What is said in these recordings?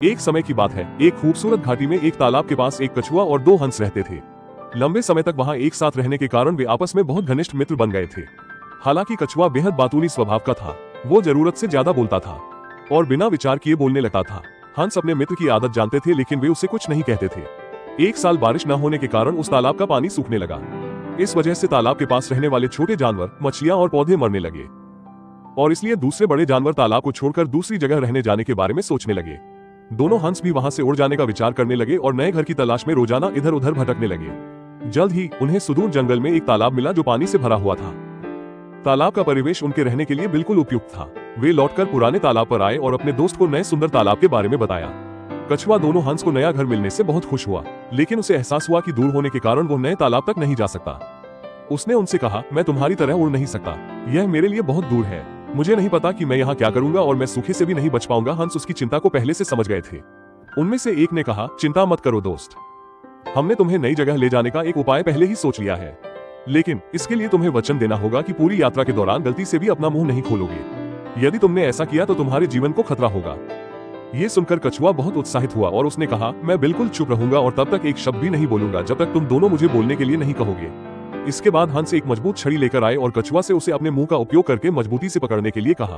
एक समय की बात है, एक खूबसूरत घाटी में एक तालाब के पास एक कछुआ और दो हंस रहते थे। लंबे समय तक वहां एक साथ रहने के कारण वे आपस में बहुत घनिष्ठ मित्र बन गए थे। हालांकि कछुआ बेहद बातूनी स्वभाव का था। वो जरूरत से ज्यादा बोलता था और बिना विचार किए बोलने लगता था। हंस अपने मित्र की आदत जानते थे, लेकिन वे उसे कुछ नहीं कहते थे। एक साल बारिश न होने के कारण उस तालाब का पानी सूखने लगा। इस वजह से तालाब के पास रहने वाले छोटे जानवर, मछलियां और पौधे मरने लगे और इसलिए दूसरे बड़े जानवर तालाब को छोड़कर दूसरी जगह रहने जाने के बारे में सोचने लगे। दोनों हंस भी वहां से उड़ जाने का विचार करने लगे और नए घर की तलाश में रोजाना इधर उधर भटकने लगे। जल्द ही उन्हें सुदूर जंगल में एक तालाब मिला जो पानी से भरा हुआ था। तालाब का परिवेश उनके रहने के लिए बिल्कुल उपयुक्त था। वे लौटकर पुराने तालाब पर आए और अपने दोस्त को नए सुंदर तालाब के बारे में बताया। कछुआ दोनों हंस को नया घर मिलने से बहुत खुश हुआ, लेकिन उसे एहसास हुआ कि दूर होने के कारण वो नए तालाब तक नहीं जा सकता। उसने उनसे कहा, मैं तुम्हारी तरह उड़ नहीं सकता, यह मेरे लिए बहुत दूर है। मुझे नहीं पता कि मैं यहाँ क्या करूंगा और मैं सूखे से भी नहीं बच पाऊंगा। हंस उसकी चिंता को पहले से समझ गए थे। उनमें से एक ने कहा, चिंता मत करो दोस्त, हमने तुम्हें नई जगह ले जाने का एक उपाय पहले ही सोच लिया है, लेकिन इसके लिए तुम्हें वचन देना होगा कि पूरी यात्रा के दौरान गलती से भी अपना मुंह नहीं खोलोगे। यदि तुमने ऐसा किया तो तुम्हारे जीवन को खतरा होगा। ये सुनकर कछुआ बहुत उत्साहित हुआ और उसने कहा, मैं बिल्कुल चुप रहूंगा और तब तक एक शब्द भी नहीं बोलूंगा जब तक तुम दोनों मुझे बोलने के लिए नहीं कहोगे। इसके बाद हंस एक मजबूत छड़ी लेकर आए और कछुआ से उसे अपने मुंह का उपयोग करके मजबूती से पकड़ने के लिए कहा।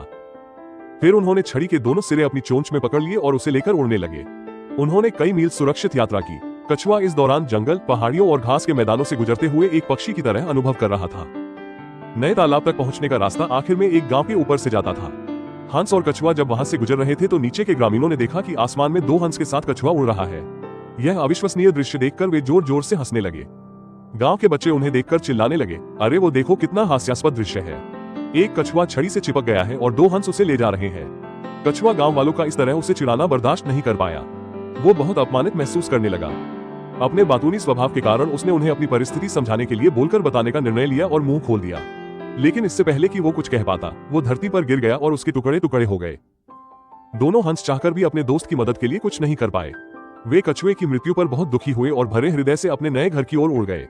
फिर उन्होंने छड़ी के दोनों सिरे अपनी चोंच में पकड़ लिए और उसे लेकर उड़ने लगे। उन्होंने कई मील सुरक्षित यात्रा की। कछुआ इस दौरान जंगल, पहाड़ियों और घास के मैदानों से गुजरते हुए एक पक्षी की तरह अनुभव कर रहा था। नए तालाब तक पहुंचने का रास्ता आखिर में एक गांव के ऊपर से जाता था। हंस और कछुआ जब वहां से गुजर रहे थे तो नीचे के ग्रामीणों ने देखा कि आसमान में दो हंस के साथ कछुआ उड़ रहा है। यह अविश्वसनीय दृश्य देखकर वे जोर जोर से हंसने लगे। गांव के बच्चे उन्हें देखकर चिल्लाने लगे, अरे वो देखो कितना हास्यास्पद दृश्य है। एक कछुआ छड़ी से चिपक गया है और दो हंस उसे ले जा रहे हैं। कछुआ गांव वालों का इस तरह उसे चिढ़ाना बर्दाश्त नहीं कर पाया। वो बहुत अपमानित महसूस करने लगा। अपने बातूनी स्वभाव के कारण उसने उन्हें अपनी परिस्थिति समझाने के लिए बोलकर बताने का निर्णय लिया और मुंह खोल दिया। लेकिन इससे पहले कि वो कुछ कह पाता, वो धरती पर गिर गया और उसके टुकड़े टुकड़े हो गए। दोनों हंस चाहकर भी अपने दोस्त की मदद के लिए कुछ नहीं कर पाए। वे कछुए की मृत्यु पर बहुत दुखी हुए और भरे हृदय से अपने नए घर की ओर उड़ गए।